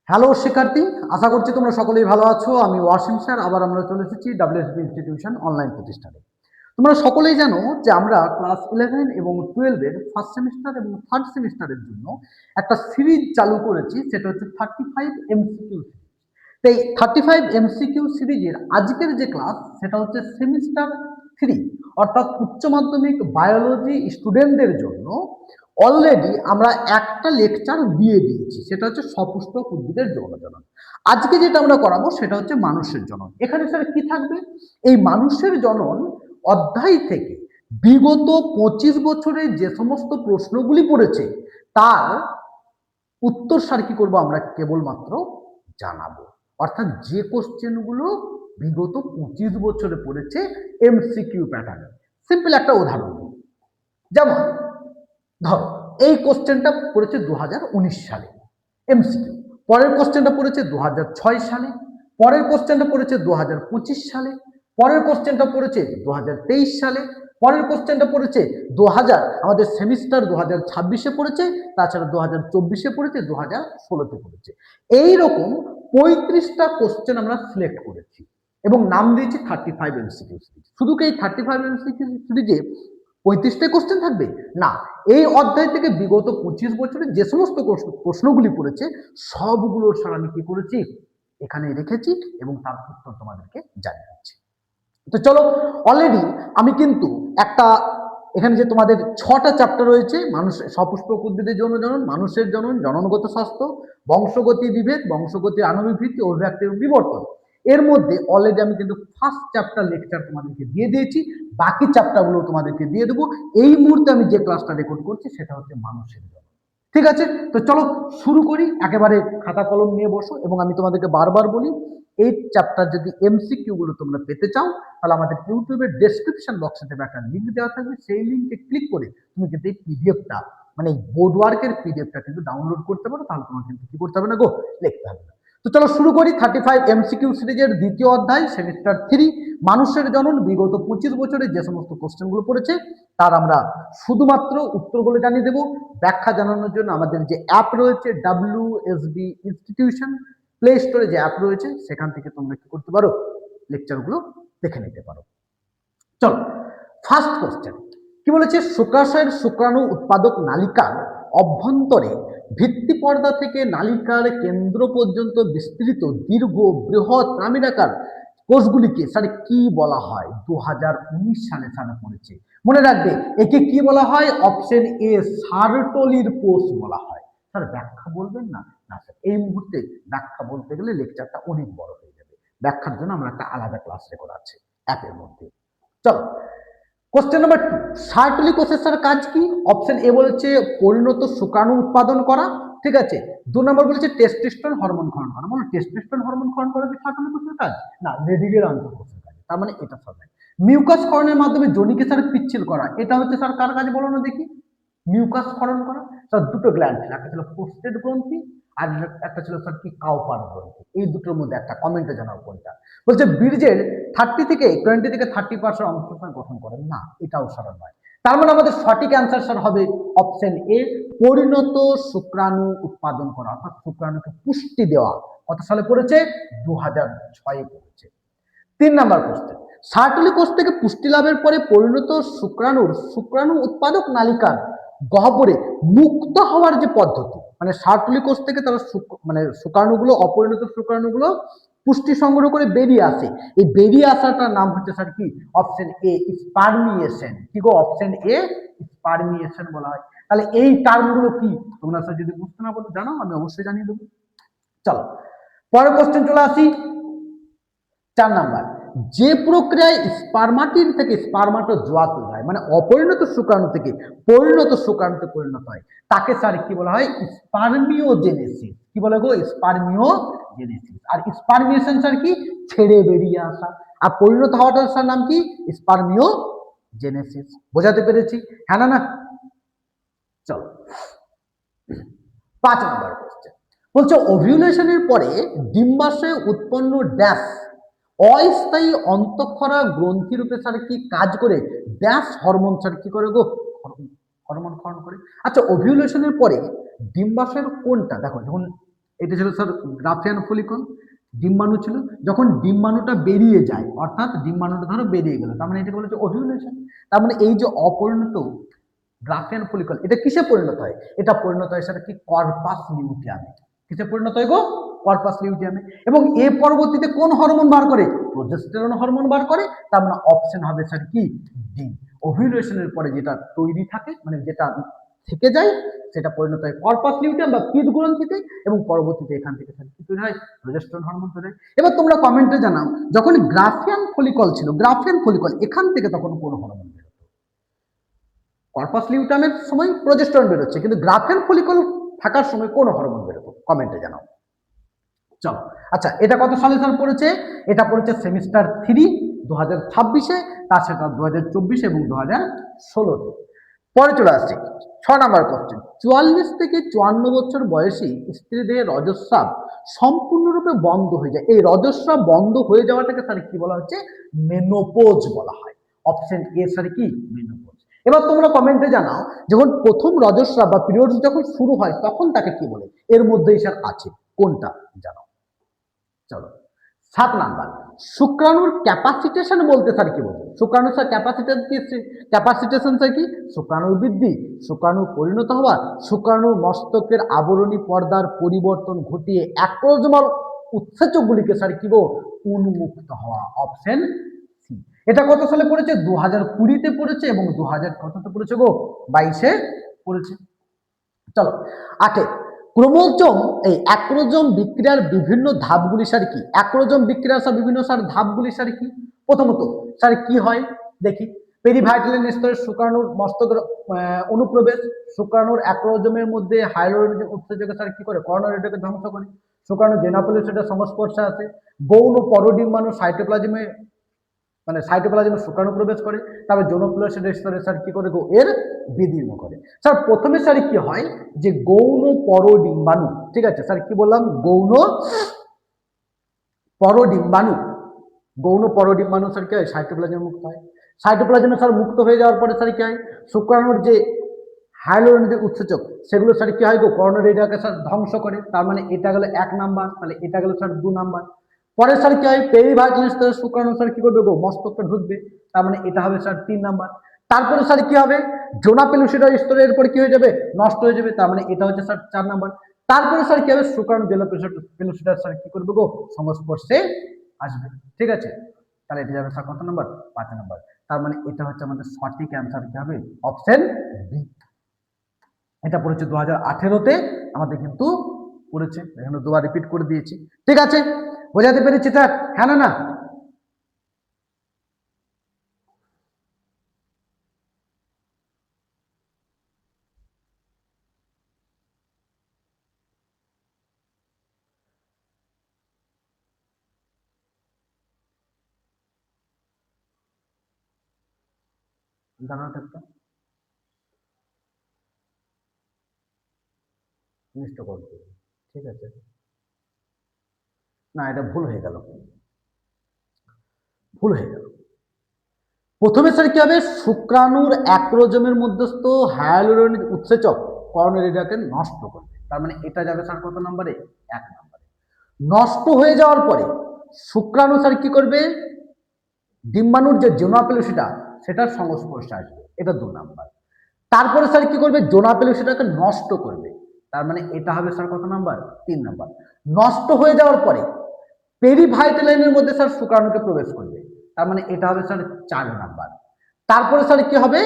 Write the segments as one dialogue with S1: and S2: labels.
S1: Hello শিক্ষার্থী, আশা করছি তোমরা সকলেই ভালো আছো। আমি ওয়াসিম স্যার, আবার আমরা চলে এসেছি ডাব্লিউএসবি ইনস্টিটিউশন অনলাইন প্রতিষ্ঠানে। তোমরা সকলেই জানো যে আমরা ক্লাস 11 এবং 12 এর ফার্স্ট সেমিস্টার এবং থার্ড সেমিস্টারের জন্য একটা সিরিজ চালু করেছি, সেটা হচ্ছে 35 এমসিকিউ সিরিজ। তো এই 35 এমসিকিউ সিরিজের আজকের যে ক্লাস, সেটা হচ্ছে সেমিস্টার 3, অর্থাৎ উচ্চ মাধ্যমিক বায়োলজি স্টুডেন্টদের জন্য অলরেডি আমরা একটা লেকচার দিয়ে দিয়েছি, সেটা হচ্ছে সপুষ্পক উদ্ভিদের জনন। আজকে যেটা আমরা করাবো সেটা হচ্ছে মানুষের জনন। এখানে স্যার কি থাকবে? এই মানুষের জনন অধ্যায় থেকে বিগত 25 বছরে যে সমস্ত প্রশ্নগুলি পড়েছে তার উত্তর স্যার কি করবো, আমরা কেবলমাত্র জানাবো। অর্থাৎ যে কোশ্চেনগুলো বিগত 25 বছরে পড়েছে এমসিকিউ প্যাটার্নে। সিম্পল একটা উদাহরণ দিই, যেমন ধরো এই কোশ্চেনটা পড়েছে 2019 সালে এমসিকিউ, পরের কোশ্চেনটা পড়েছে 2006 সালে, পরের কোশ্চেনটা পড়েছে 2025 সালে, পরের কোশ্চেনটা পড়েছে 2023 সালে, পরের কোশ্চেনটা পড়েছে 2000 আমাদের সেমিস্টার 2026-এ পড়েছে, তাছাড়া 2024-এ পড়েছে, 2016-তে পড়েছে। এইরকম 35টা কোশ্চেন আমরা সিলেক্ট করেছি এবং নাম দিয়েছি 35 এমসিকিউ সিরিজ। শুধু কি এই 35 এমসিকিউ সিরিজে 35টা কোশ্চেন থাকবে? না, এই অধ্যায় থেকে বিগত 25 বছরে যে সমস্ত প্রশ্নগুলি পড়েছে সবগুলো স্যার আমি কি করেছি, এখানে রেখেছি এবং তার উত্তর তোমাদেরকে জানিয়ে দিচ্ছি। তো চলো, অলরেডি আমি কিন্তু একটা এখানে যে তোমাদের 6টা চ্যাপ্টার রয়েছে, মানুষ সপুষ্পক উদ্ভিদের জনন, মানুষের জনন, জননগত স্বাস্থ্য, বংশগতি বিভেদ, বংশগতি আণবিক ভিত্তি, অভিব্যক্তি এবং বিবর্তন, এর মধ্যে অলরেডি আমি কিন্তু ফার্স্ট চ্যাপ্টার লেকচার তোমাদেরকে দিয়ে দিয়েছি, বাকি চ্যাপ্টারগুলো তোমাদেরকে দিয়ে দেবো। এই মুহূর্তে আমি যে ক্লাসটা রেকর্ড করছি সেটা হচ্ছে মানুষের জনন। ঠিক আছে, তো চলো শুরু করি। একেবারে খাতা কলম নিয়ে বসো এবং আমি তোমাদেরকে বারবার বলি, এই চ্যাপ্টার যদি এমসিকিউ গুলো তোমরা পেতে চাও তাহলে আমাদের ইউটিউবের ডেসক্রিপশন বক্সে দেবে একটা লিঙ্ক দেওয়া থাকবে, সেই লিঙ্কে ক্লিক করে তুমি কিন্তু এই পিডিএফটা, মানে এই বোর্ড ওয়ার্কের পিডিএফটা কিন্তু ডাউনলোড করতে পারো। তাহলে তোমার কিন্তু কি করতে হবে না গো, লিখতে হবে না। তো চলো শুরু করি। 35 এমসিকিউ সিরিজের দ্বিতীয় অধ্যায় সেমিস্টার 3, মানুষের জনন। বিগত 25 বছরে যে সমস্ত কোশ্চেনগুলো পড়েছে তার আমরা শুধুমাত্র উত্তরগুলো জানিয়ে দেবো। ব্যাখ্যা জানানোর জন্য আমাদের যে অ্যাপ রয়েছে ডাব্লিউএসবি ইনস্টিটিউশন, প্লে স্টোরে যে অ্যাপ রয়েছে সেখান থেকে তোমরা কি করতে পারো, লেকচারগুলো দেখে নিতে পারো। চলো, ফার্স্ট কোশ্চেন কি বলেছে? শুক্রাশয়ের শুক্রাণু উৎপাদক নালিকার অভ্যন্তরে ভিত্তি পর্দা থেকে নালিকার কেন্দ্র পর্যন্ত বিস্তৃত দীর্ঘ বৃহৎ পিরামিডাকার কোষগুলিকে স্যার কি বলা হয়? 2019 সালে স্যার পড়েছে, মনে রাখবে। একে কি বলা হয়? অপশন এ, সার্টোলির কোষ বলা হয়। স্যার ব্যাখ্যা বলবেন না? না স্যার, এই মুহূর্তে ব্যাখ্যা বলতে গেলে লেকচারটা অনেক বড় হয়ে যাবে। ব্যাখ্যার জন্য আমরা একটা আলাদা ক্লাস রেকর্ড আছে অ্যাপের মধ্যে। চলো, কোশ্চেন নাম্বার 2, সার্টলি কোষের কাজ কি? অপশন এ বলেছে পরিণত শুক্রাণু উৎপাদন করা, ঠিক আছে। 2 নম্বর বলেছে টেস্টোস্টেরন হরমোন ক্ষরণ করা। মানে টেস্টোস্টেরন হরমোন ক্ষরণ করা কি সার্টলি কোষের কাজ? না, রেডিকের আন্তঃকোষের কাজ। তার মানে এটা সবাই। মিউকাস ক্ষরণের মাধ্যমে জনিকে স্যার পিচ্ছিল করা, এটা হচ্ছে স্যার কার কাজ বলো না দেখি? মিউকাস ক্ষরণ করা। স্যার দুটো গ্ল্যান্ড ছিল, একটা ছিল প্রোস্টেট গ্রন্থি আর একটা ছিল স্যার কি কাউপার গ্রন্থি। এই দুটোর মধ্যে একটা কমেন্টে জানাও কোনটা। বলছে বীর্যের 20 থেকে 30% অংশ গঠন করেন না, এটাও স্যার নয়। তার মানে আমাদের সঠিক অ্যান্সার স্যার হবে অপশন এ, পরিণত শুক্রাণু উৎপাদন করা, অর্থাৎ শুক্রাণুকে পুষ্টি দেওয়া। কত সালে পড়েছে? 2006-এ পড়েছে। 3 নাম্বার কোশ্চেন, সার্টলি কোষ থেকে পুষ্টি লাভের পরে পরিণত শুক্রাণু উৎপাদক নালিকার গহ্বরে মুক্ত হওয়ার যে পদ্ধতি, মানে সার্টলি কোষ থেকে তারা মানে শুক্রাণুগুলো, অপরিণত শুক্রাণুগুলো পুষ্টি সংগ্রহ করে বেরিয়ে আসে। এই বেরিয়ে আসাটার নাম হচ্ছে স্যার কি? Option A, spermiation. কি গো? অপশন এ, স্পারমিয়েশন বলা হয়। তাহলে এই টার্মগুলো কি তোমরা স্যার যদি বুঝতে না পারো জানাও, আমি অবশ্যই জানিয়ে দেবো। চলো পরের কোশ্চেন চলে আসি। 4 নাম্বার, যে প্রক্রিয়ায় স্পারমাটিন থেকে স্পারমাটোজোয়া তৈরি হয়, মানে অপরিণত শুক্রাণু থেকে পরিণত শুক্রাণুতে পরিণত হয়, তাকে স্যার কি বলা হয়? স্পারমিওজেনেসিস। কি বলে গো? স্পারমিওজেনেসিস। আর স্পারমিয়েশন স্যার কি? ছেড়ে বেরিয়ে আসা। আর পরিণত হওয়াটার স্যার নাম কি? স্পারমিওজেনেসিস। বোঝাতে পেরেছি? হ্যাঁ না? চলো 5 নাম্বার কোশ্চেন বলছে ওভিউলেশনের পরে ডিম্বাশয়ে উৎপন্ন ড্যাশ অস্থায়ী অন্তঃক্ষরা গ্রন্থি রূপে স্যার কি কাজ করে? ড্যাশ হরমোন স্যার কি করে গো? হরমোন ক্ষরণ করে। আচ্ছা, ওভিউলেশনের পরে ডিম্বাশয়ের কোনটা, দেখো যখন এটা ছিল স্যার গ্রাফিয়ান ফলিকল, ডিম্বাণু ছিল। যখন ডিম্বাণুটা বেরিয়ে যায়, অর্থাৎ ডিম্বাণুটা ধরো বেরিয়ে গেল, তার মানে এটাকে বলা হচ্ছে ওভিউলেশন। তার মানে এই যে অপরিণত গ্রাফিয়ান ফলিকল, এটা কিসে পরিণত হয়? এটা পরিণত হয় স্যার কি কর্পাস লিউটিয়ামে। কিসে পরিণত হয় গো? কর্পাস লিউটিয়ামে। এবং এ পরবর্তীতে কোন হরমোন বার করে? প্রোজেস্টেরন হরমোন বার করে। তার মানে অপশন হবে স্যার কি ডি। ওভিউলেশনের পরে যেটা তৈরি থাকে, মানে যেটা থেকে যায়, সেটা পরিণত হয় কর্পাস লিউটিয়াম বা পিত গ্রন্থিতে, এবং পরবর্তীতে এখান থেকে স্যার কি তৈরি হয়? প্রোজেস্টেরন হরমোন তৈরি হয়। এবার তোমরা কমেন্টে জানাও, যখন গ্রাফিয়ান ফলিকল ছিল, গ্রাফিয়ান ফলিকল এখান থেকে তখন কোন হরমোন বেরোতো? কর্পাস লিউটামের সময় প্রোজেস্টেরন বেরোচ্ছে, কিন্তু গ্রাফিয়ান ফলিকল থাকার সময় কোন হরমোন বেরোতো? কমেন্টে জানাও। চলো, আচ্ছা, এটা কত সালে স্যার পড়েছে? এটা পড়েছে সেমিস্টার 3 2026-এ, তাছাড়া 2024 এবং 2016-তে। পরে চলে আসছে 6 নাম্বার কোশ্চেন। 44 থেকে 54 বছর বয়সী স্ত্রীদের রজস্রাব সম্পূর্ণরূপে বন্ধ হয়ে যায়। এই রজস্রাব বন্ধ হয়ে যাওয়াটাকে স্যার কি বলা হচ্ছে? মেনোপোজ বলা হয়। অপশন এ স্যার কি মেনোপোজ। এবার তোমরা কমেন্টে জানাও, যখন প্রথম রজস্রাব বা পিরিয়ড যখন শুরু হয় তখন তাকে কি বলে? এর মধ্যেই স্যার আছে, কোনটা জানাও। চলো, 7 নাম্বার। শুক্রাণুর ক্যাপাসিটেশন বলতে স্যার কি বলবো? শুক্রাণু স্যার ক্যাপাসিটেশন স্যার কি? শুক্রাণুর বৃদ্ধি, শুক্রাণুর পরিণত হওয়া, শুক্রাণুর মস্তকের আবরণী পর্দার পরিবর্তন ঘটিয়ে অ্যাক্রোজমাল উৎসেচকগুলিকে স্যার কি গো? উন্মুক্ত হওয়া। Option C. এটা কত সালে পড়েছে? 2020-তে পড়েছে, এবং 2000 কততে পড়েছে গো? 22-এ পড়েছে। চলো, 8-এ ক্রোমোজোম, এই অ্যাক্রোজোম বিক্রিয়ার বিভিন্ন ধাপগুলি স্যার কি? অ্যাক্রোজোম বিক্রিয়ার স্যার বিভিন্ন স্যার ধাপগুলি স্যার কি? প্রথমত স্যার কি হয় দেখি। পেরিভাইটালিন স্তরে শুক্রাণুর মস্তকের অনুপ্রবেশ, শুক্রাণুর অ্যাক্রোজোমের মধ্যে হাইলোরেনিক উৎসেচকে স্যার কি করে? কর্নোরেডাকে ধ্বংস করে। শুক্রাণু জেনাপোলিসের সংস্পর্শে আসে। গৌণ পরডিম্বাণু সাইটোপ্লাজমে, মানে সাইটোপ্লাজমে শুক্রাণু প্রবেশ করে। তারপর যৌনপ্লাসের স্তরে স্যার কি করে গো? এর বিদীর্ণ করে। স্যার প্রথমে স্যার কি হয়, যে গৌণ পরডিম্বাণু, ঠিক আছে স্যার কি বললাম? গৌণ পরডিম্বাণু, গৌণ পরডিম্বাণু স্যার কি হয়? সাইটোপ্লাজমে মুক্ত হয়। সাইটোপ্লাজমে স্যার মুক্ত হয়ে যাওয়ার পরে স্যার কি হয়? শুক্রাণুর যে হাইলোরেনিক উৎসেচক, সেগুলো স্যার কি হয় গো? কর্নোরেডিয়াকে স্যার ধ্বংস করে। তার মানে এটা গেল 1 নাম্বার, তাহলে এটা গেল স্যার 2 নাম্বার। পরে স্যার কি হয়? পেরিভাইটালিন স্তরে শুক্রাণু স্যার কি করবে গো? মস্তকটা ঢুকবে। তার মানে এটা হবে স্যার 3 নাম্বার। তারপরে স্যার কি হবে? জোনা পেলুসিডা স্তরের এরপর কি হয়ে যাবে? নষ্ট হয়ে যাবে। তার মানে এটা হচ্ছে স্যার 4 নাম্বার। তারপরে স্যার কি হবে? শুক্রাণু জেলা পেলুসিডা স্যার কি করবে গো? সংস্পর্শে আসবে। ঠিক আছে, তাহলে এটা যাবে স্যার কত নাম্বার? 5 নাম্বার। তার মানে এটা হচ্ছে আমাদের সঠিক অ্যান্সার কি হবে? Option B. এটা পড়েছে 2018-তে, আমাদের কিন্তু পড়েছে, এখানে দুবার রিপিট করে দিয়েছি। ঠিক আছে, বোঝাতে পেরেছি স্যার? হ্যাঁ না? দাঁড়াতে একটা নিশ্চিত করতে, ঠিক আছে। না, এটা ভুল হয়ে গেল, ভুল হয়ে গেল। প্রথমে স্যার কি হবে? শুক্রাণুর অ্যাক্রোজোমের মধ্যস্থ হায়ালুরোনিক উৎসেচক কর্নোরেডিয়াকে নষ্ট করবে। তার মানে এটা যাবে স্যার কত নম্বরে? 1 নম্বরে। নষ্ট হয়ে যাওয়ার পরে শুক্রাণু স্যার কি করবে? ডিম্বাণুর যে জোনা পেলুসিটা, সেটার সংস্পর্শে আসবে, এটা 2 নাম্বার। তারপরে স্যার কি করবে? জোনা পেলুসিটাকে নষ্ট করবে। তার মানে এটা হবে স্যার কত নাম্বার? 3 নাম্বার। নষ্ট হয়ে যাওয়ার পরে পেরিভাইটালাইনের মধ্যে স্যার শুক্রাণুকে প্রবেশ করবে। তার মানে এটা হবে স্যার 4 নাম্বার। তারপরে স্যার কি হবে?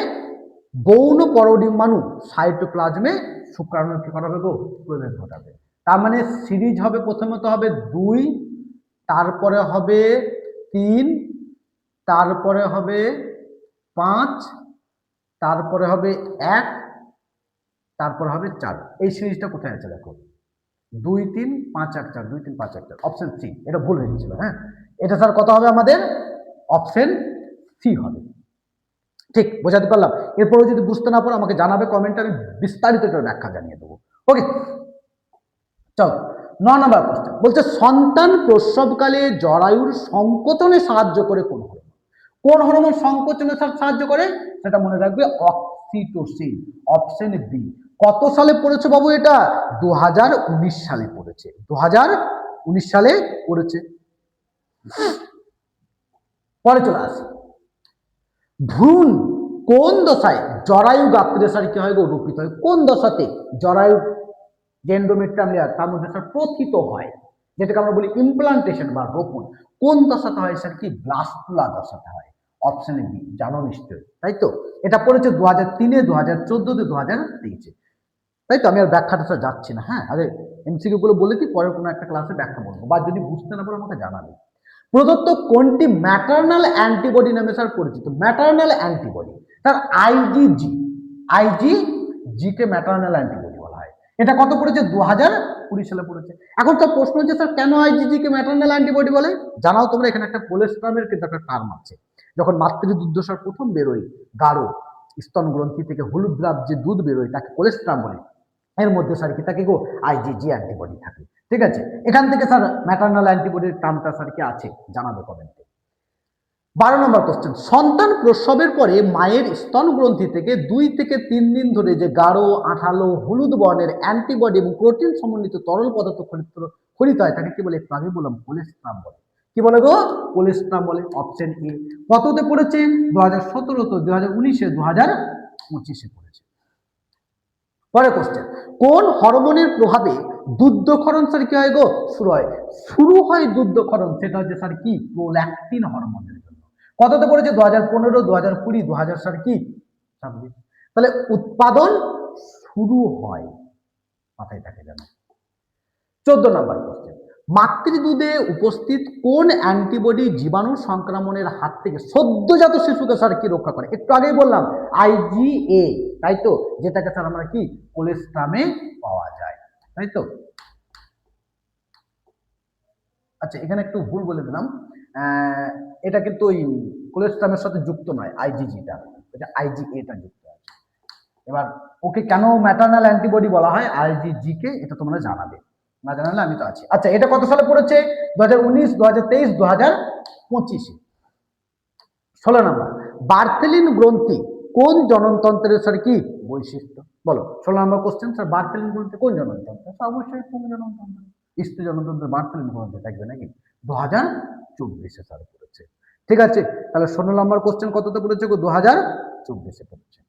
S1: গৌণ পরডিম্বাণু সাইটোপ্লাজমে শুক্রাণুর কি করা হবে গো? প্রবেশ ঘটাবে। তার মানে সিরিজ হবে, প্রথমত হবে 2, তারপরে হবে 3, তারপরে হবে 5, তারপরে হবে 1, তারপর হবে 4। এই সিরিজটা কোথায় আছে দেখো? 2 3 5 1 4, 2 3 5 1 4, অপশন সি। এটা ভুল হয়ে গেছিল, হ্যাঁ। এটা স্যার কত হবে আমাদের? অপশন সি হবে। ঠিক বোঝাতে পারলাম? এরপরে যদি বুঝতে না পারো আমাকে জানাবে কমেন্টে, আমি বিস্তারিত এটার ব্যাখ্যা জানিয়ে দেবো। ওকে, চলো 9 নম্বর কোশ্চেন বলছে, সন্তান প্রসবকালে জরায়ুর সংকোচনে সাহায্য করে কোন হরমোন? কোন হরমোন সংকোচনে সাহায্য করে? সেটা মনে রাখবে, অক্সিটোসিন। Option B. কত সালে পড়েছে বাবু? এটা 2019 সালে পড়েছে, 2019 সালে পড়েছে। পরে চলে আসি, ভ্রূণ কোন দশায় জরায়ু গাত্রে স্যার কি হয় গো? রূপিত হয়। কোন দশাতে জরায়ু যে এন্ডোমেট্রিয়াম লেয়ার তার মধ্যে স্যার প্রথিত হয়, যেটাকে আমরা বলি ইমপ্লান্টেশন বা রোপণ। কোন দশাতে হয় স্যার? কি ব্লাস্টুলা দশাতে হয়। অপশন বি, জানো নিশ্চয়ই, তাই তো? এটা পড়েছে 2003-এ, 2014-তে, 2023-এ, তাই তো? আমি আর ব্যাখ্যাটা স্যার যাচ্ছি না, হ্যাঁ। আরে এমসিকিউ গুলো বলে দিই, পরে কোনো একটা ক্লাসে ব্যাখ্যা বলবো, বা যদি বুঝতে না পারো আমাকে জানাবে। প্রদত্ত কোনটি ম্যাটারনাল অ্যান্টিবডি নামে স্যার পরিচিত? Maternal antibody sir IgG, IgG কে ম্যাটারনাল অ্যান্টিবডি বলা হয়। এটা কত পড়েছে? 2020 সালে পড়েছে। এখন তো প্রশ্ন হচ্ছে স্যার কেন আইজিজি কে ম্যাটারনাল অ্যান্টিবডি বলে? জানাও তোমরা, এখানে একটা কোলেস্ট্রামের কিন্তু একটা টার্ম আছে। যখন মাতৃদুগ্ধসার প্রথম বেরোয় গাঢ় স্তন গ্রন্থি থেকে হলুদ দ্রাব যে দুধ বেরোয় তাকে কোলেস্ট্রাম বলে। এর মধ্যে স্যার কি থাকে গো? আইজিজি অ্যান্টিবডি থাকে। ঠিক আছে, এখান থেকে স্যার ম্যাটারনাল অ্যান্টিবডির টার্মটা স্যার কি আছে জানাবে কমেন্টে। 12 নম্বর কোশ্চেন, সন্তান প্রসবের পরে মায়ের স্তন গ্রন্থি থেকে 2 থেকে 3 দিন ধরে যে গাঢ় আঠালো হলুদ বর্ণের অ্যান্টিবডি এবং প্রোটিন সমন্বিত তরল পদার্থ খরিত হয় তাকে কি বলে? একটু আগে বললাম কোলেস্ট্রাম বলে। কি বলে গো? কোলেস্ট্রাম বলে। Option A. কততে পড়েছে? 2017, 2019-এ, 2025-এ পড়েছে। পরের কোশ্চেন, কোন হরমোনের প্রভাবে দুগ্ধক্ষরণ স্যার কি হয় গো? শুরু হয় দুগ্ধক্ষরণ, সেটা হচ্ছে স্যার কি? প্রোল্যাকটিন হরমোনের জন্য। কততে পড়েছে? 2015, 2020, 2000 স্যার কি 26। তাহলে উৎপাদন শুরু হয়, মাথায় থাকে যেন। 14 নম্বর কোশ্চেন, মাতৃদুধে উপস্থিত কোন অ্যান্টিবডি জীবাণু সংক্রমণের হাত থেকে সদ্যজাত শিশুকে স্যার কি রক্ষা করে? একটু আগেই বললাম আইজিএ, তাই তো? যেটাকে স্যার আমরা কি কোলেস্ট্রামে পাওয়া যায়, তাই তো? আচ্ছা, এখানে একটু ভুল বলে দিলাম, এটা কিন্তু ওই কোলেস্ট্রামের সাথে যুক্ত নয়, আইজিজিটা, এটা আইজিএটা যুক্ত আছে। এবার ওকে কেন ম্যাটারনাল অ্যান্টিবডি বলা হয় আইজিজি কে, এটা তোমরা জানাবে, না জানালে আমি তো আছি। আচ্ছা, এটা কত সালে পড়েছে? 2019, 2023, 2025-এ। 16 নম্বর, বার্থেলিন গ্রন্থি কোন জননতন্ত্রের স্যার কি বৈশিষ্ট্য? বলো। 16 নম্বর কোশ্চেন, স্যার বার্থেলিন গ্রন্থি কোন জননতন্ত্র? অবশ্যই কোন জননতন্ত্র? স্ত্রী জননতন্ত্র বার্থেলিন গ্রন্থি থাকবে নাকি? 2024-এ স্যার পড়েছে। ঠিক আছে, তাহলে 16 নম্বর কোশ্চেন কততে পড়েছে? 2024-এ পড়েছে।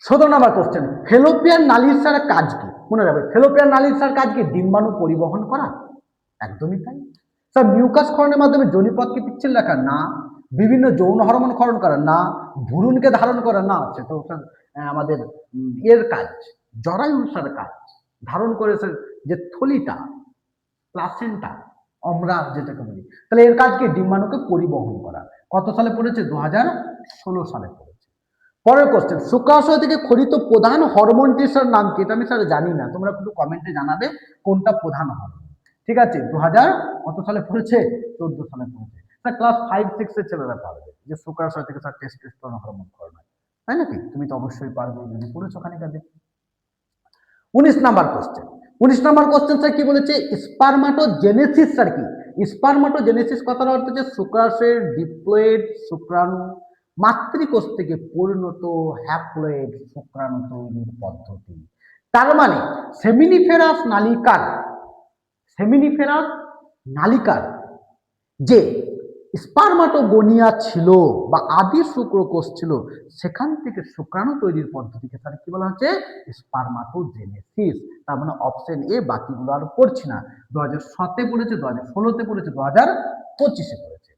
S1: 17 নম্বর কোশ্চেন, ফেলোপিয়ান নালীর স্যার কাজ কি? মনে রাখবে, ফেলোপিয়ান নালীর স্যার কাজ কি? ডিম্বাণু পরিবহন করা। একদমই তাই। স্যার মিউকাস ক্ষরণের মাধ্যমে যোনিপথকে পিচ্ছিল রাখা? না। বিভিন্ন যৌন হরমোন ক্ষরণ করা? না। ভ্রূণকে ধারণ করা? না। সেটা স্যার আমাদের এর কাজ, জরায়ুর স্যার কাজ। ধারণ করে স্যার যে থলিটা, প্লাসেন্টা, আমরা যেটাকে বলি, তাহলে এর কাজ কি? ডিম্বাণুকে পরিবহন করা। কত সালে পড়েছে? 2016 সালে পড়েছে। পরের কোশ্চেন, শুক্রাশয় থেকে খরিত প্রধান হরমোনটির স্যার নাম কি? এটা আমি স্যার জানি না, তোমরা একটু কমেন্টে জানাবে কোনটা প্রধান হরমোন। ঠিক আছে, 2000 কত সালে পড়েছে? 14 সালে পড়েছে। স্যার ক্লাস 5-6 এর ছেলেরা পারবে যে শুক্রাশয় থেকে স্যার টেস্টোস্টেরন হরমোন ক্ষরণ হয়, তাই নাকি? তুমি তো অবশ্যই পারবে যদি পড়েছো খানিক আগে। 19 number question, 19 number question sir কি বলেছে? স্পারমাটোজেনেসিস স্যার কি? স্পারমাটোজেনেসিস কথার অর্থ হচ্ছে শুক্রাশয়ের ডিপ্লয়েড শুক্রাণু মাতৃকোষ থেকে পরিণত হ্যাপ্লয়েড শুক্রাণু তৈরির পদ্ধতি। তার মানে সেমিনিফেরাস নালিকার যে স্পারমাটোগোনিয়া ছিল বা আদি শুক্রকোষ ছিল, সেখান থেকে শুক্রাণু তৈরির পদ্ধতিকে তাহলে কি বলা হচ্ছে? স্পারমাটোজেনেসিস। তার মানে অপশন এ, বাকিগুলো আর পড়ছি না। 2007-এ পড়েছে, 2016-তে পড়েছে, 2025-এ পড়েছে।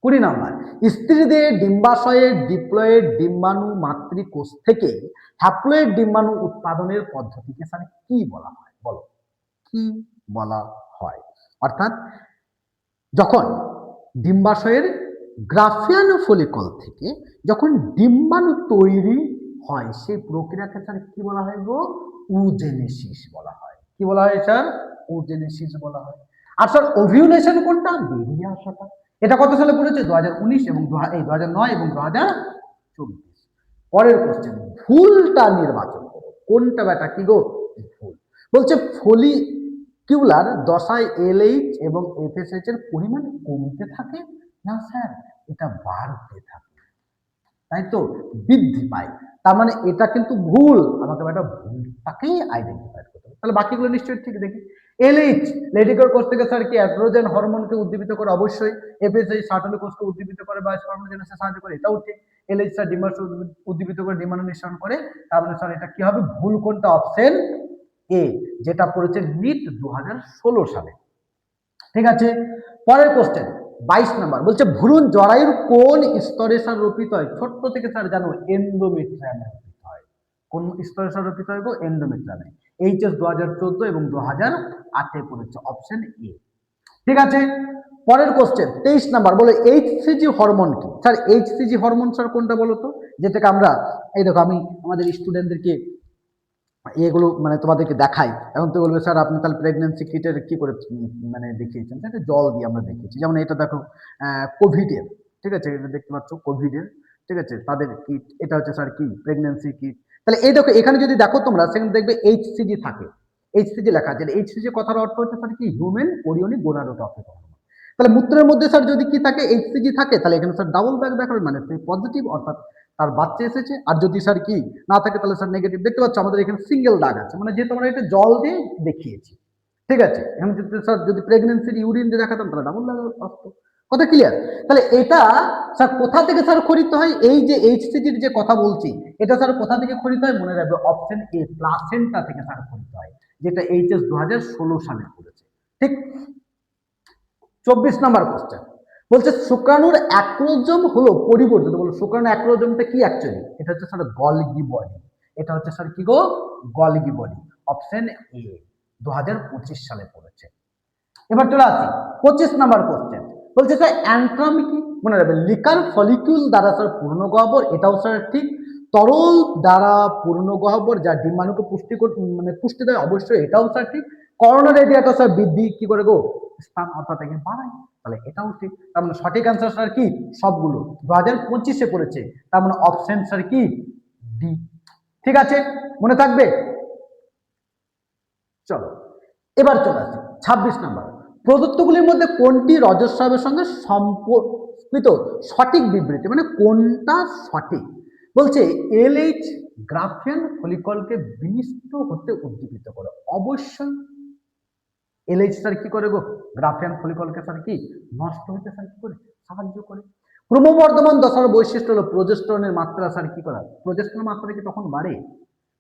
S1: 20 নাম্বার, স্ত্রীদের ডিম্বাশয়ের ডিপ্লয়েড ডিম্বাণু মাতৃকোষ থেকে হ্যাপ্লয়েড ডিম্বাণু উৎপাদনের পদ্ধতিকে স্যার কি বলা হয়? বলো, কি বলা হয়? অর্থাৎ যখন ডিম্বাশয়ের গ্রাফিয়ানো ফলিকল থেকে যখন ডিম্বাণু তৈরি হয়, সেই প্রক্রিয়াকে স্যার কি বলা হয় গো? ওজেনেসিস বলা হয়। কি বলা হয় স্যার? ওজেনেসিস বলা হয়। আর স্যার ওভিউলেশন কোনটা? বেরিয়ে আসাটা। এটা কত সালে পড়েছে? 2019 এবং 2009 এবং 2024। পরের কোশ্চেন, ভুলটা নির্বাচন করো। কোনটা বেটা কি গো? ভুল। বলছে ফলিকিউলার দশায় এলএইচ এবং এফএসএইচ এর পরিমাণ কমতে থাকে? না স্যার, এটা বাড়তে থাকে। তাই তো, বৃদ্ধি পায়। তার মানে এটা কিন্তু ভুল, আমাকে একটা ভুলটাকেই আইডেন্টিফাই করতে হবে। তাহলে বাকিগুলো নিশ্চয়ই ঠিক দেখি। এলএইচ লেডিকের কোষ থেকে স্যার কি অ্যাস্ট্রোজেন হরমোনকে উদ্দীপিত করে, অবশ্যই। এফএসএইচ সার্টলি কোষকে উদ্দীপিত করে বা স্পার্মোজেনেসিসে সাহায্য করে, এটাও ঠিক। এলএইচ স্যার ডিম্বাশয় উদ্দীপিত করে ডিম্বাণু নিঃসরণ করে। তার মানে স্যার এটা কি হবে, ভুল কোনটা, অপশন এ, যেটা পড়েছে নিট 2016 সালে। ঠিক আছে, পরের কোশ্চেন 22 নাম্বার বলছে ভ্রূণ জরায়ুর কোন স্তরে স্যার রোপিত হয়? ছোট্ট থেকে স্যার জানো এন্ডোমেট্রিয়ামে রোপিত হয়। কোন স্তরে স্যার রোপিত হয় গো? এন্ডোমেট্রিয়ামে। এইচএস 2014 এবং 2008 পড়েছে, অপশন এ। ঠিক আছে, পরের কোশ্চেন 23 নাম্বার বলে এইচসিজি হরমোন কি? স্যার এইচসিজি হরমোন স্যার কোনটা বলো তো? যেটাকে আমরা, এই দেখো আমি আমাদের স্টুডেন্টদেরকে এগুলো মানে তোমাদেরকে দেখাই। এখন তো বলবে স্যার আপনি তাহলে প্রেগনেন্সি কিটের কি করে মানে দেখিয়েছেন? এটা জল দিয়ে আমরা দেখিয়েছি। যেমন এটা দেখো কোভিডের, ঠিক আছে, এটা দেখতে পাচ্ছ কোভিডের, ঠিক আছে, তাদের কিট। এটা হচ্ছে স্যার কি, প্রেগনেন্সি কিট। তাহলে এই দেখো এখানে যদি দেখো তোমরা, সেখানে দেখবে এইচসিজি থাকে, এইচসিজি লেখা আছে। এইচসিজি কথার অর্থ হচ্ছে স্যার কি, হিউম্যান কোরিয়নিক গোনাডোট্রপিক হরমোন। তাহলে মূত্রের মধ্যে স্যার যদি কি থাকে, এইচসিজি থাকে, তাহলে এখানে স্যার ডাবল ব্যাক দেখাবে, মানে পজিটিভ, অর্থাৎ তার বাচ্চা এসেছে। আর যদি স্যার কি না থাকে, তাহলে স্যার নেগেটিভ। দেখতে পাচ্ছ আমাদের এখানে সিঙ্গেল দাগ আছে, মানে যেহেতু আমরা এটা জল দিয়ে দেখিয়েছি। ঠিক আছে, এখন যদি স্যার যদি প্রেগনেন্সির ইউরিন দিয়ে দেখাতাম, তাহলে ডাবল দাগ আসতো। কথা ক্লিয়ার? তাহলে এটা স্যার কোথা থেকে স্যার খরিত হয়? এই যে এইচসিজির যে কথা বলছি, এটা স্যার কোথা থেকে খরিত হয়? মনে রাখবে অপশন এ, প্লাসেন্টা থেকে স্যার খরিত হয়, যেটা এইচএস 2016 সালে করেছে। ঠিক। 24 নাম্বার কোশ্চেন বলছে শুক্রাণুর অ্যাক্রোজোম হলো পরিবর্তিত। বলো শুক্রাণু অ্যাক্রোজোমটা কি অ্যাকচুয়ালি? এটা হচ্ছে স্যার গলগি বডি। এটা হচ্ছে স্যার কি গো? Golgi body. অপশন এ, 2025 সালে পড়েছে। এবার চলে আসি 25 নাম্বার কোশ্চেন বলছে স্যার অ্যান্ট্রাম কি? মনে রাখবেন লিকার ফলিকিউল দ্বারা স্যার পূর্ণ গহ্বর, এটাও স্যার ঠিক। তরল দ্বারা পূর্ণ গহ্বর যা ডিম্বাণুকে পুষ্টি মানে পুষ্টি দেয়, অবশ্যই এটাও স্যার ঠিক। করোনার রেডিয়াটা স্যার বৃদ্ধি কি করে গো? স্থান অর্থাৎ একে বাড়ায়, তাহলে এটাও ঠিক। তার মানে সঠিক অ্যান্সার স্যার কি? সবগুলো 2025-এ পড়েছে। তার মানে অপশন স্যার কি? ডি। ঠিক আছে, মনে থাকবে। চলো এবার চলে আসি 26 নাম্বার। প্রদত্তগুলির মধ্যে কোনটি রজস্রাবের সঙ্গে সম্পর্কিত সঠিক বিবৃতি, মানে কোনটা সঠিক? বলছে এলএইচ গ্রাফিয়ান ফলিকলকে বিনিষ্ট হতে উদ্দীপিত করে, অবশ্যই। এলএইচ স্যার কি করে গো? গ্রাফিয়ান ফলিকলকে স্যার কি নষ্ট হতে স্যার কি করে? সাহায্য করে। ক্রমবর্ধমান দশার বৈশিষ্ট্য হলো প্রজেস্টেরনের মাত্রা স্যার কি করা? প্রজেস্টেরনের মাত্রা কি তখন বাড়ে?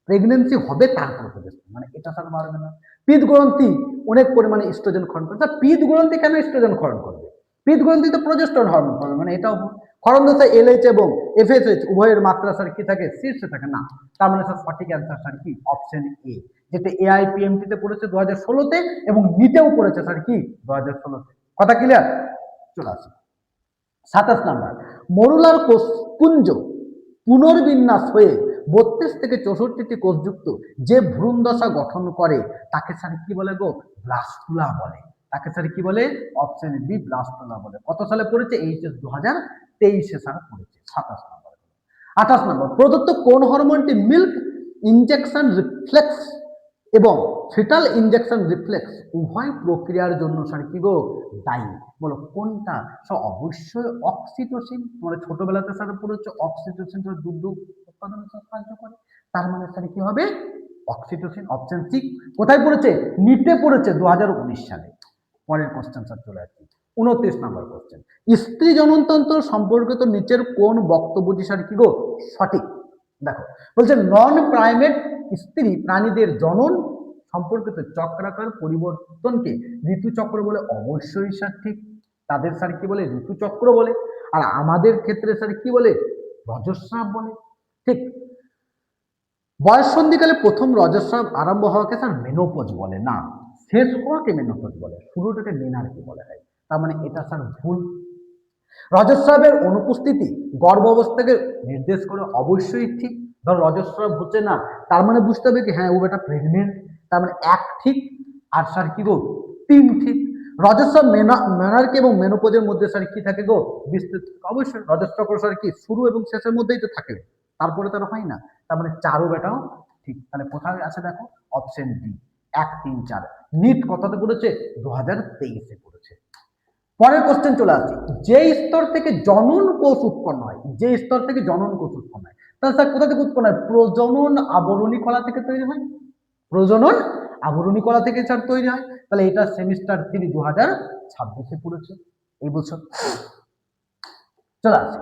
S1: প্রেগনেন্সি হবে তারপর প্রজেস্টেরন, মানে এটা স্যার বাড়বে না। পিত গ্রন্থি অনেক পরিমাণে ইস্ট্রোজেন ক্ষরণ করে। স্যার পিত গ্রন্থি কেন ইস্ট্রোজেন ক্ষরণ করবে? পিত গ্রন্থি তো প্রজেস্টেরন হরমোন ক্ষরণ, মানে এটাও ক্ষরণ দশায় এলএইচ এবং এফএসএইচ উভয়ের মাত্রা স্যার কি থাকে? শীর্ষে থাকে না। তার মানে স্যার সঠিক অ্যান্সার স্যার কি? অপশন এ, যেটা এআইপিএমটি তে পড়েছে 2016-তে এবং নিটেও পড়েছে স্যার কি 2016-তে। কথা ক্লিয়ার? চলে আসি 27 নাম্বার। মরুলার কোষপুঞ্জ পুনর্বিন্যাস হয়ে 32 থেকে 64টি কোষযুক্ত যে ভ্রূণ দশা গঠন করে, তাকে স্যার কি বলে গো? ব্লাস্টুলা বলে। তাকে স্যার কি বলে? অপশন বি, ব্লাস্টুলা বলে। কত সালে পড়েছে? এইচএস 2023-এ স্যার পড়েছে। 27 নম্বর। 28 নম্বর প্রদত্ত কোন হরমোনটি মিল্ক ইনজেকশন রিফ্লেক্স এবং ফিটাল ইনজেকশন রিফ্লেক্স উভয় প্রক্রিয়ার জন্য স্যার কি গো? দায়ী? বলো কোনটা? অবশ্যই অক্সিটোসিন। তোমরা ছোটবেলাতে স্যার পড়েছো অক্সিটোসিন দুধ উৎপাদনে সাহায্য করে। তার মানে স্যার কি হবে? অক্সিটোসিন। Option C. কোথায় পড়েছে? নিটে পড়েছে 2019 সালে। পরের কোশ্চেন স্যার চলে আসছি 29 নম্বর কোশ্চেন। স্ত্রী জননতন্ত্র সম্পর্কিত নিচের কোন বক্তব্যটি স্যার কি গো? সঠিক? দেখো বলছে নন প্রাইমেট স্ত্রী প্রাণীদের জনন সম্পর্কিত চক্রাকার পরিবর্তনকে ঋতুচক্র বলে, অবশ্যই স্যার ঠিক। তাদের স্যার কি বলে? ঋতুচক্র বলে। আর আমাদের ক্ষেত্রে স্যার কি বলে? রজস্রাব বলে। ঠিক। বয়ঃসন্ধিকালে প্রথম রজস্রাব আরম্ভ হওয়াকে স্যার মেনোপজ বলে না, শেষ হওয়াকে মেনোপজ বলে, শুরুটাকে মেনার্কি বলা হয়। তার মানে এটা স্যার ভুল। রজস্রাবের অনুপস্থিতি গর্ভাবস্থাকে নির্দেশ করে, অবশ্যই ঠিক। ধর রজস্রাব হচ্ছে না, তার মানে বুঝতে হবে কি হ্যাঁ ও বেটা প্রেগনেন্ট। তার মানে 1 ঠিক, আর স্যার কি গো 3 ঠিক। রজস্রাব মেনার্কি এবং মেনোপজের মধ্যে স্যার কি থাকে গো? বিস্তৃত। অবশ্যই রজস্চক্র স্যার কি শুরু এবং শেষের মধ্যেই তো থাকে, তারপরে তার হয় না। তার মানে 4ও বেটাও ঠিক। তাহলে কোথায় আছে দেখো? Option D, 1, 3, 4। নিট কততে পড়েছে? 2023-এ পড়েছে। পরের কোশ্চেন চলে আসছে, যে স্তর থেকে জনন কোষ উৎপন্ন হয়, যে স্তর থেকে জনন কোষ উৎপন্ন হয়, তাহলে স্যার কোথা থেকে উৎপন্ন হয়? প্রজনন আবরণী কলা থেকে তৈরি হয়, প্রজনন আবরণী কলা থেকে স্যার তৈরি হয়। তাহলে এটা সেমিস্টার 3 2026-এ পড়েছে এই বছর। চলে আসছে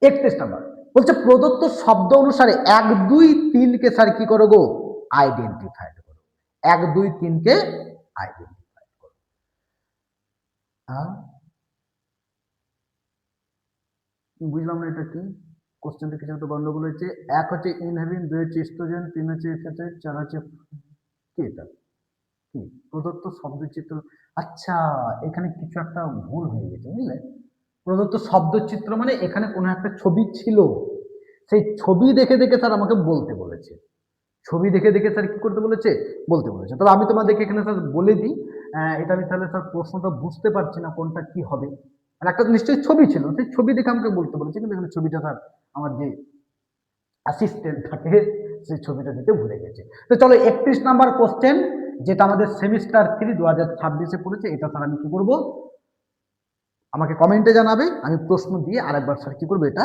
S1: 31 নাম্বার, বলছে প্রদত্ত শব্দ অনুসারে 1 2 3 কে স্যার কি করো গো? আইডেন্টিফাইড করো। 1 2 3 কে আইডেন্টিফাইড করো। বুঝলাম না এটা কি, কোশ্চেনটা কিছু একটা গন্ডগোল হয়েছে। 1 হচ্ছে ইনহেবিন, 2 হচ্ছে ইস্ট্রোজেন, 3 হচ্ছে এক্সাইড, 4 হচ্ছে কি এটা কি প্রদত্ত শব্দচিত্র। আচ্ছা, এখানে কিছু একটা ভুল হয়ে গেছে বুঝলে। প্রদত্ত শব্দচিত্র মানে এখানে কোনো একটা ছবি ছিল, সেই ছবি দেখে দেখে স্যার আমাকে বলতে বলেছে, ছবি দেখে দেখে স্যার কি করতে বলেছে? বলতে বলেছে। তবে আমি তোমাদেরকে এখানে স্যার বলে দিই, এটা আমি তাহলে স্যার প্রশ্নটা বুঝতে পারছি না কোনটা কি হবে। আর একটা নিশ্চয়ই ছবি ছিল, সেই ছবি দেখে আমাকে বলতে বলেছে, কিন্তু এখানে ছবিটা স্যার আমার যে অ্যাসিস্ট্যান্ট থাকে সেই ছবিটা দিতে ভুলে গেছে। তো চলো 31 নাম্বার কোশ্চেন, যেটা আমাদের সেমিস্টার 3 2026-এ পড়েছে, এটা স্যার আমি কি করবো, আমাকে কমেন্টে জানাবে, আমি প্রশ্ন দিয়ে আরেকবার স্যার কি করবো এটা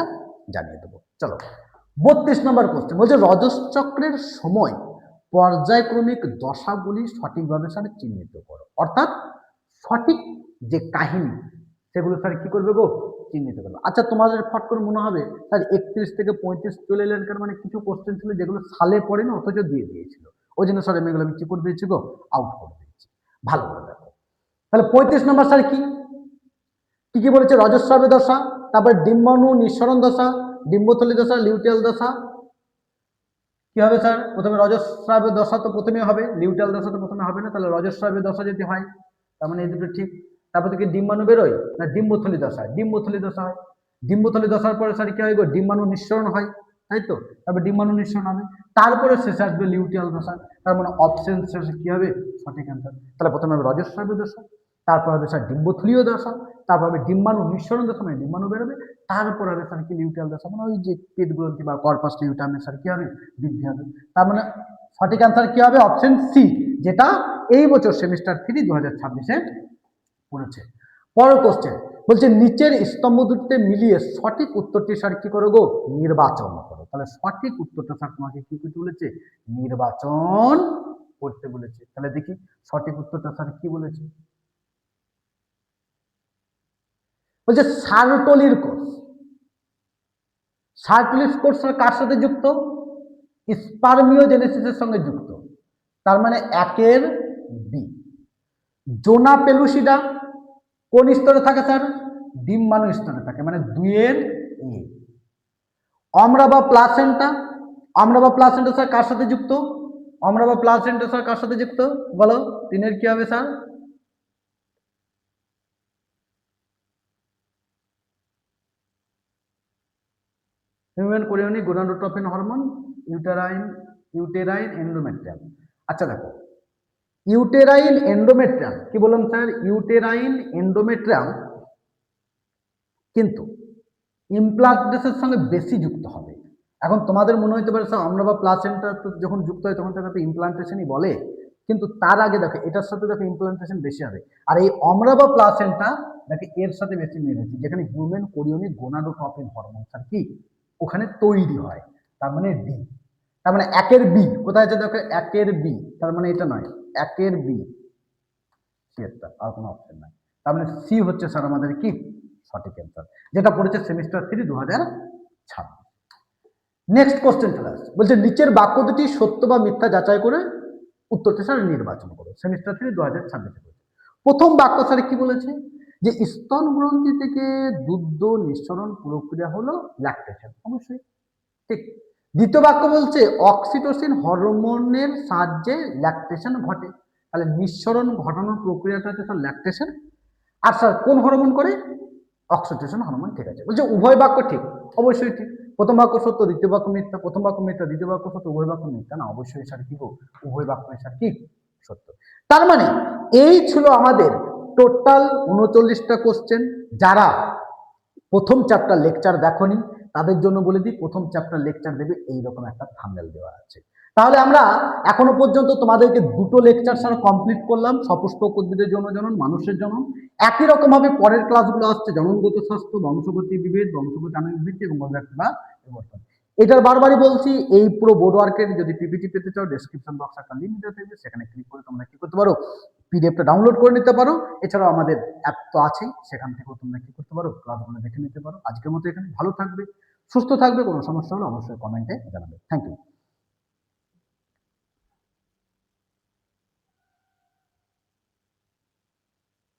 S1: জানিয়ে দেবো। চলো 32 নম্বর কোশ্চেন, বলছে রজতচক্রের সময় পর্যায়ক্রমিক দশাগুলি সঠিকভাবে স্যার চিহ্নিত করো। অর্থাৎ সঠিক যে কাহিনী সেগুলো স্যার কি করবে গো? চিহ্নিত করবে। আচ্ছা, তোমাদের ফট করে মনে হবে স্যার 31 থেকে 35 চলে এলেন, কারণ মানে কিছু কোশ্চেন ছিল যেগুলো সালে পড়ে না, অথচ দিয়ে দিয়েছিল, ওই জন্য স্যার আমি এগুলো কি করে দিয়েছি গো? আউট করে দিয়েছি। ভালো করে দেখো, তাহলে 35 নম্বর স্যার কি কি কি বলেছে? রজস্রাবে দশা, তারপর ডিম্বাণু নিঃসরণ দশা, ডিম্বথলি দশা, লিউটিয়াল দশা। কি হবে স্যার? প্রথমে রজস্রাবে দশা তো প্রথমে হবে, লিউটিয়াল দশা তো প্রথমে হবে না, তাহলে রজস্রাবে দশা যদি হয় তার মানে এই দুটো ঠিক। তারপর থেকে ডিম্বাণু বেরোয় না ডিম্বথলি দশা, ডিম্বথলি দশা হয়। ডিম্বথলি দশার পরে স্যার কি হয় গো? ডিম্বাণু নিঃসরণ হয়, তাই তো? তারপর ডিম্বাণু নিঃসরণ হবে, তারপরে শেষে আসবে লিউটিয়াল দশা। তার মানে অপশন শেষে কি হবে? সঠিক অ্যান্সার। তাহলে প্রথমে হবে রজস্রাবে দশা, তারপর হবে স্যার ডিম্বথলীয় দশা, তারপর হবে ডিম্বাণু নিঃসরণ দশা মানে ডিম্বাণু বেরোবে, তারপর হবে স্যার কি লিউটিয়াল দশা মানে ওই যে পেট গ্রন্থি বা কর্পাস লিউটামে স্যার কি হবে? বৃদ্ধি হবে। তার মানে সঠিক অ্যান্সার কি হবে? অপশন সি, যেটা এই বছর সেমিস্টার 3 2026-এ পড়েছে। পরের কোশ্চেন বলছে নিচের স্তম্ভ দুটিতে মিলিয়ে সঠিক উত্তরটি স্যার কি করো গো? নির্বাচন করো। তাহলে সঠিক উত্তরটা স্যার তোমাকে কি করতে বলেছে? নির্বাচন করতে বলেছে। তাহলে দেখি সঠিক উত্তরটা স্যার কি বলেছে। বলছে সার্টোলির কোষ, সার্টোলির কোষ কার সাথে যুক্ত? স্পার্মিওজেনেসিসের সঙ্গে যুক্ত, তার মানে 1 বি। জোনা পেলুসিডা কোন স্তরে থাকে স্যার? ডিম্বাণু স্তরে থাকে, মানে 2 এ। অমরা বা প্লাসেন্টা, অমরা বা প্লাসেন্টা স্যার কার সাথে যুক্ত? অমরা বা প্লাসেন্টা স্যার কার সাথে যুক্ত বলো? 3 কি হবে sir? Human chorionic gonadotropin hormone, uterine endometrium. আচ্ছা দেখো, ইউটেরাইন এন্ডোমেট্রিয়াম কি বললাম স্যার? ইউটেরাইন এন্ডোমেট্রিয়াম কিন্তু ইমপ্লান্টেশনের সঙ্গে বেশি যুক্ত হবে। এখন তোমাদের মনে হতে পারে স্যার আমরা বা প্লাসেন্টা যখন যুক্ত হয় তখন তাকে ইমপ্লান্টেশনই বলে, কিন্তু তার আগে দেখো এটার সাথে দেখো ইমপ্লান্টেশন বেশি হবে। আর এই অমরা বা প্লাসেন্টা দেখো এর সাথে বেশি মিল হচ্ছে, যেখানে human chorionic gonadotropin hormone sir কি ওখানে তৈরি হয়, তার মানে ডি। তার মানে 1 বি কোথায় আছে দেখো? 1 বি, তার মানে এটা নয়, 1 বি সিএসটা, আর কোনো অপশন নাই। তার মানে সি হচ্ছে স্যার আমাদের কি সঠিক অ্যান্সার, যেটা পড়েছে সেমিস্টার 3 2026। নেক্সট কোশ্চেন চলে আসছে, বলছে নিচের বাক্য দুটি সত্য বা মিথ্যা যাচাই করে উত্তরটি স্যার নির্বাচন করো। সেমিস্টার 3 2026। প্রথম বাক্য স্যার কি বলেছে? যে স্তন গ্রন্থি থেকে দুগ্ধ নিঃসরণ প্রক্রিয়া হলো ল্যাকটেশন, অবশ্যই ঠিক। দ্বিতীয় বাক্য বলছে অক্সিটোসিন হরমোনের সাহায্যে ল্যাকটেশন ঘটে, তাহলে নিঃসরণ ঘটানোর প্রক্রিয়াটা হচ্ছে স্যার ল্যাকটেশন। আর স্যার কোন হরমোন করে? অক্সিটোসিন হরমোন, ঠিক আছে। বলছে উভয় বাক্য ঠিক, অবশ্যই ঠিক। প্রথম বাক্য সত্য, দ্বিতীয় বাক্য মিথ্যা, প্রথম বাক্য মিথ্যা, দ্বিতীয় বাক্য সত্য, উভয় বাক্য মিথ্যা না, অবশ্যই স্যার কি গো? উভয় বাক্য স্যার কি সত্য। তার মানে এই ছিল আমাদের টোটাল 39টা কোশ্চেন। যারা প্রথম চ্যাপ্টার লেকচার দেখোনি তাদের জন্য বলে দিই, প্রথম চ্যাপ্টার লেকচার দেবে এইরকম একটা থাম্বনেল দেওয়া আছে। তাহলে আমরা এখনো পর্যন্ত তোমাদেরকে দুটো লেকচার সারা কমপ্লিট করলাম, সপুষ্পক উদ্ভিদের জনন, মানুষের জনন। একই রকম ভাবে পরের ক্লাসগুলো আসছে জননগত স্বাস্থ্য, বংশগতি বিভেদ, বংশগত আণবিক ভিত্তি এবং অভিব্যক্তি বা বিবর্তন। এটার বারবারই বলছি, এই পুরো বোর্ড ওয়ার্কের যদি পিপিটি পেতে চাও ডেসক্রিপশন বক্সে একটা লিঙ্ক দেওয়া থাকবে, সেখানে ক্লিক করে তোমরা কি করতে পারো, পিডিএফটা ডাউনলোড করে নিতে পারো। এছাড়াও আমাদের অ্যাপ তো আছেই, সেখান থেকেও তোমরা কি করতে পারো, ক্লাসগুলো দেখে নিতে পারো। আজকের মতো এখানে ভালো থাকবে, সুস্থ থাকবে। কোনো সমস্যা হলে অবশ্যই কমেন্টে জানাবে। Thank you.